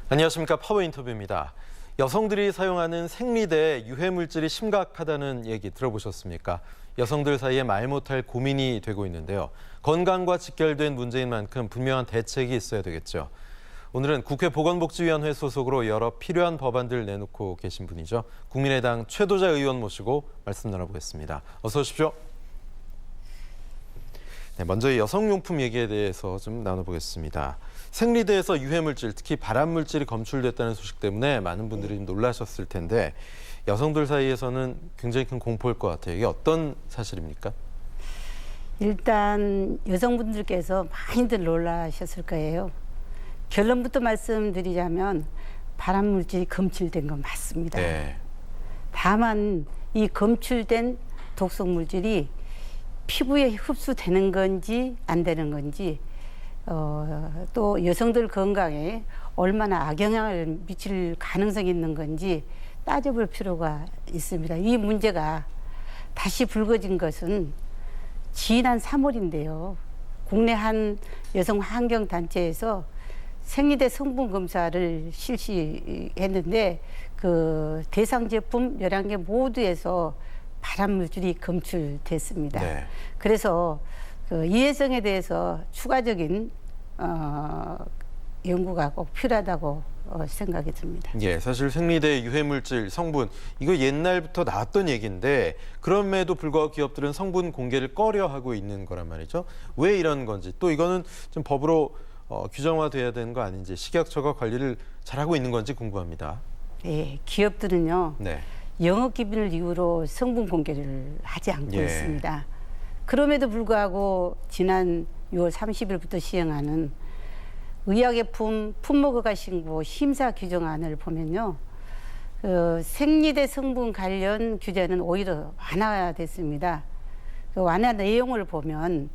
안녕하십니까. 파워 인터뷰입니다. 여성들이 사용하는 생리대 유해 물질이 심각하다는 얘기 들어보셨습니까? 여성들 사이에 말 못할 고민이 되고 있는데요. 건강과 직결된 문제인 만큼 분명한 대책이 있어야 되겠죠. 오늘은 국회 보건복지위원회 소속으로 여러 필요한 법안들 내놓고 계신 분이죠. 국민의당 최도자 의원 모시고 말씀 나눠보겠습니다. 어서 오십시오. 네, 먼저 여성용품 얘기에 대해서 좀 나눠보겠습니다. 생리대에서 유해물질, 특히 발암물질이 검출됐다는 소식 때문에 많은 분들이 놀라셨을 텐데 여성들 사이에서는 굉장히 큰 공포일 것 같아요. 이게 어떤 사실입니까? 일단 여성분들께서 많이들 놀라셨을 거예요. 결론부터 말씀드리자면 발암물질이 검출된 건 맞습니다. 네. 다만 이 검출된 독성물질이 피부에 흡수되는 건지 안 되는 건지 또 여성들 건강에 얼마나 악영향을 미칠 가능성이 있는 건지 따져볼 필요가 있습니다. 이 문제가 다시 불거진 것은 지난 3월인데요. 국내 한 여성 환경단체에서 생리대 성분 검사를 실시했는데 그 대상 제품 11개 모두에서 발암물질이 검출됐습니다. 네. 그래서 그 이해성에 대해서 추가적인 연구가 꼭 필요하다고 생각이 듭니다. 예, 사실 생리대 유해물질 성분 이거 옛날부터 나왔던 얘기인데 그럼에도 불구하고 기업들은 성분 공개를 꺼려하고 있는 거란 말이죠. 왜 이런 건지 또 이거는 좀 법으로 규정화돼야 되는 거 아닌지 식약처가 관리를 잘하고 있는 건지 궁금합니다. 네, 기업들은요. 네. 영업 기준을 이유로 성분 공개를 하지 않고 예. 있습니다. 그럼에도 불구하고 지난 6월 30일부터 시행하는 의약예품 품목허가 신고 심사 규정안을 보면요. 그 생리대 성분 관련 규제는 오히려 완화됐습니다. 그 완화 내용을 보면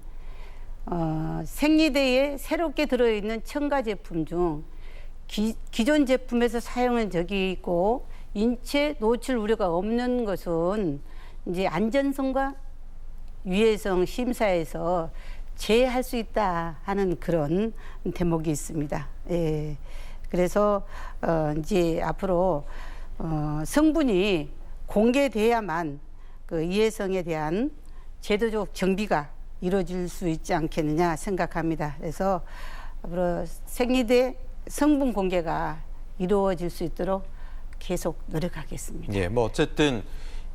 생리대에 새롭게 들어있는 첨가 제품 중 기존 제품에서 사용한 적이 있고 인체 노출 우려가 없는 것은 이제 안전성과 유해성 심사에서 제외할 수 있다 하는 그런 대목이 있습니다. 예. 그래서 이제 앞으로 성분이 공개돼야만 그 유해성에 대한 제도적 정비가 이루어질 수 있지 않겠느냐 생각합니다. 그래서 앞으로 생리대 성분 공개가 이루어질 수 있도록 계속 노력하겠습니다. 예, 뭐 어쨌든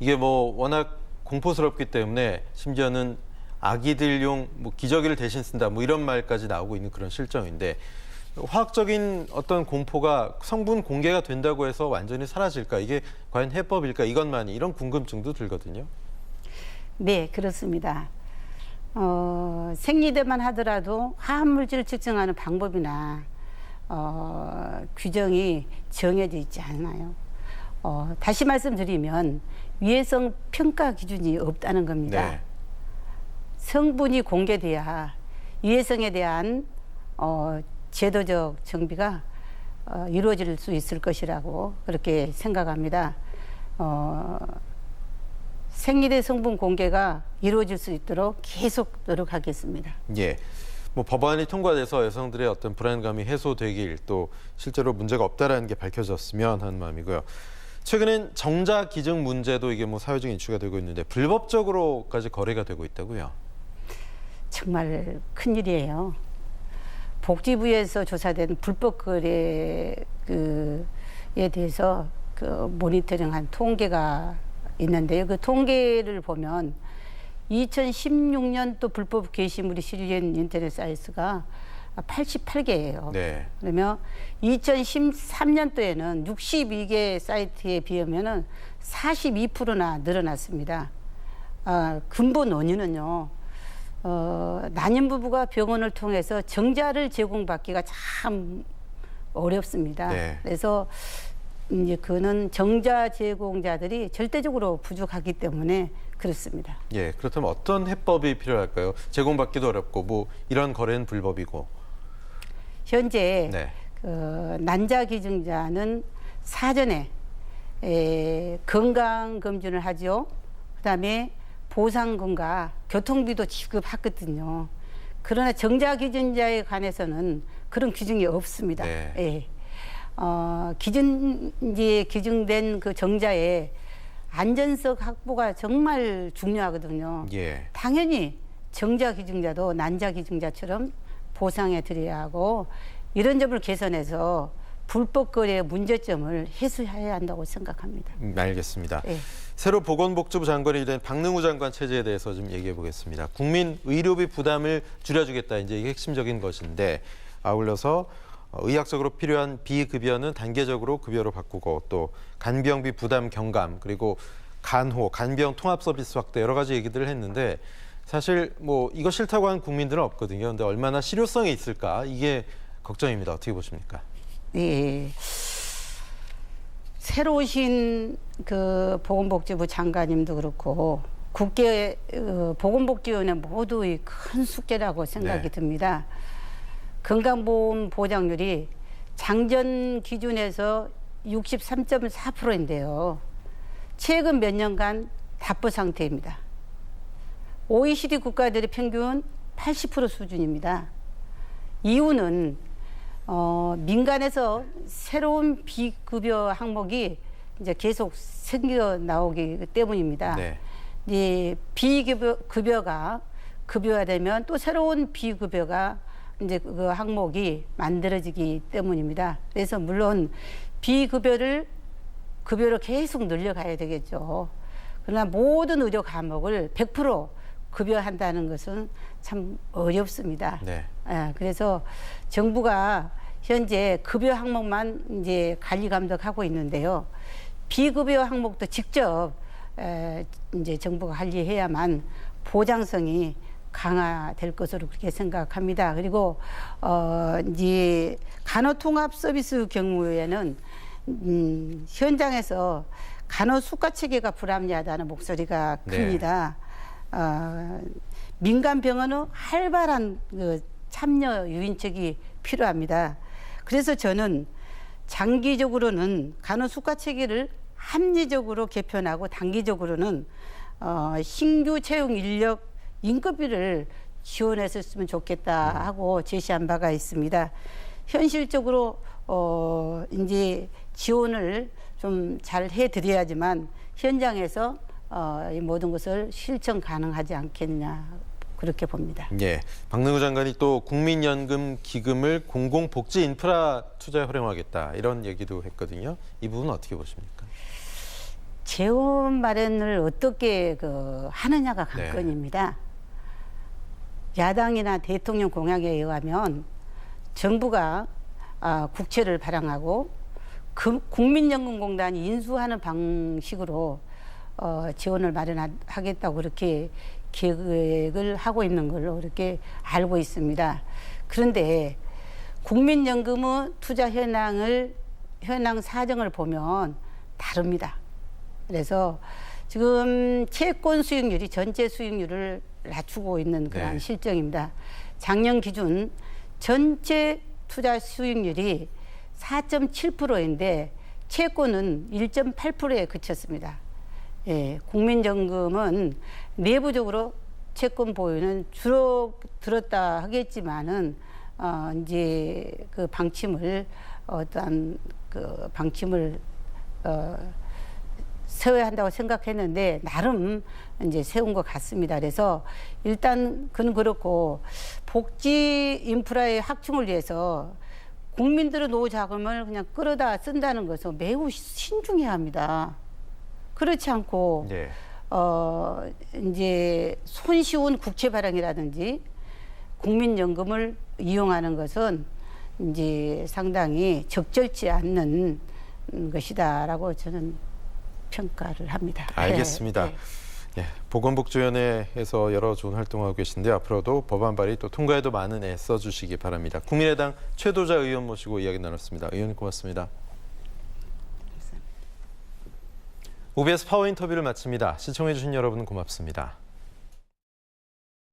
이게 뭐 워낙 공포스럽기 때문에 심지어는 아기들용 뭐 기저귀를 대신 쓴다 뭐 이런 말까지 나오고 있는 그런 실정인데 화학적인 어떤 공포가 성분 공개가 된다고 해서 완전히 사라질까? 이게 과연 해법일까? 이것만이 이런 궁금증도 들거든요. 네, 그렇습니다. 생리대만 하더라도 화합물질을 측정하는 방법이나 규정이 정해져 있지 않아요. 다시 말씀드리면 유해성 평가 기준이 없다는 겁니다. 네. 성분이 공개돼야 유해성에 대한 제도적 정비가 이루어질 수 있을 것이라고 그렇게 생각합니다. 생리대 성분 공개가 이루어질 수 있도록 계속 노력하겠습니다. 예. 뭐 법안이 통과돼서 여성들의 어떤 불안감이 해소되길 또 실제로 문제가 없다라는 게 밝혀졌으면 하는 마음이고요. 최근엔 정자 기증 문제도 이게 뭐 사회적인 이슈가 되고 있는데 불법적으로까지 거래가 되고 있다고요. 정말 큰일이에요. 복지부에서 조사된 불법 거래에 대해서 그 모니터링한 통계가 있는데요. 그 통계를 보면 2016년도 불법 게시물이 실린 인터넷 사이트가 88개예요. 네. 그러면 2013년도에는 62개 사이트에 비하면은 42%나 늘어났습니다. 근본 원인은요. 난임 부부가 병원을 통해서 정자를 제공받기가 참 어렵습니다. 네. 그래서 이제 그는 정자 제공자들이 절대적으로 부족하기 때문에 그렇습니다. 예, 그렇다면 어떤 해법이 필요할까요? 제공받기도 어렵고 뭐 이런 거래는 불법이고. 현재 네. 그 난자 기증자는 사전에 건강 검진을 하죠. 그다음에 보상금과 교통비도 지급하거든요. 그러나 정자 기증자에 관해서는 그런 규정이 없습니다. 네. 예. 이제 기증된 그 정자의 안전성 확보가 정말 중요하거든요. 예. 당연히 정자 기증자도 난자 기증자처럼 보상해 드려야 하고 이런 점을 개선해서 불법 거래의 문제점을 해소해야 한다고 생각합니다. 알겠습니다. 예. 새로 보건복지부 장관이 된 박능우 장관 체제에 대해서 좀 얘기해 보겠습니다. 국민 의료비 부담을 줄여주겠다, 이제 이게 핵심적인 것인데, 아울러서 의학적으로 필요한 비급여는 단계적으로 급여로 바꾸고, 또 간병비 부담 경감, 그리고 간호, 간병 통합 서비스 확대, 여러 가지 얘기들을 했는데, 사실 뭐 이거 싫다고 하는 국민들은 없거든요. 근데 얼마나 실효성이 있을까, 이게 걱정입니다. 어떻게 보십니까? 예. 새로 오신 그 보건복지부 장관님도 그렇고 국회 보건복지위원회 모두의 큰 숙제라고 생각이 네. 듭니다. 건강보험 보장률이 장전 기준에서 63.4%인데요. 최근 몇 년간 답보 상태입니다. OECD 국가들의 평균 80% 수준입니다. 이유는 민간에서 새로운 비급여 항목이 이제 계속 생겨 나오기 때문입니다. 네. 이제 비급여가 급여화되면 또 새로운 비급여가 이제 그 항목이 만들어지기 때문입니다. 그래서 물론 비급여를 급여로 계속 늘려가야 되겠죠. 그러나 모든 의료 과목을 100% 급여한다는 것은 참 어렵습니다. 네. 그래서 정부가 현재 급여 항목만 이제 관리 감독하고 있는데요. 비급여 항목도 직접 이제 정부가 관리해야만 보장성이 강화될 것으로 그렇게 생각합니다. 그리고 이제 간호통합 서비스 경우에는 현장에서 간호 수가 체계가 불합리하다는 목소리가 큽니다. 민간 병원은 활발한 그 참여 유인책이 필요합니다. 그래서 저는 장기적으로는 간호 수가 체계를 합리적으로 개편하고 단기적으로는 신규 채용 인력 인건비를 지원했었으면 좋겠다 하고 제시한 바가 있습니다. 현실적으로 이제 지원을 좀 잘 해드려야지만 현장에서 이 모든 것을 실천 가능하지 않겠느냐 그렇게 봅니다. 예, 박능우 장관이 또 국민연금 기금을 공공복지 인프라 투자에 활용하겠다, 이런 얘기도 했거든요. 이 부분은 어떻게 보십니까? 재원 마련을 어떻게 하느냐가 관건입니다. 야당이나 대통령 공약에 의하면 정부가 국채를 발행하고 국민연금공단이 인수하는 방식으로 지원을 마련하겠다고 그렇게 계획을 하고 있는 걸로 그렇게 알고 있습니다. 그런데 국민연금의 투자 현황 사정을 보면 다릅니다. 그래서 지금 채권 수익률이 전체 수익률을 낮추고 있는 그런 실정입니다. 작년 기준 전체 투자 수익률이 4.7%인데 채권은 1.8%에 그쳤습니다. 예, 국민연금은 내부적으로 채권 보유는 줄어들었다 하겠지만은 이제 그 방침을 어떠한 그 방침을 세워야 한다고 생각했는데 나름 이제 세운 것 같습니다. 그래서 일단 그건 그렇고 복지 인프라의 확충을 위해서 국민들의 노후 자금을 그냥 끌어다 쓴다는 것은 매우 신중해야 합니다. 그렇지 않고 이제 손쉬운 국채 발행이라든지 국민연금을 이용하는 것은 이제 상당히 적절치 않는 것이다라고 저는 평가를 합니다. 알겠습니다. 네. 예, 보건복지위원회에서 여러 좋은 활동하고 계신데 앞으로도 법안 발의 또 통과에도 많은 애 써주시기 바랍니다. 국민의당 최도자 의원 모시고 이야기 나눴습니다. 의원님 고맙습니다. OBS 파워 인터뷰를 마칩니다. 시청해주신 여러분 고맙습니다.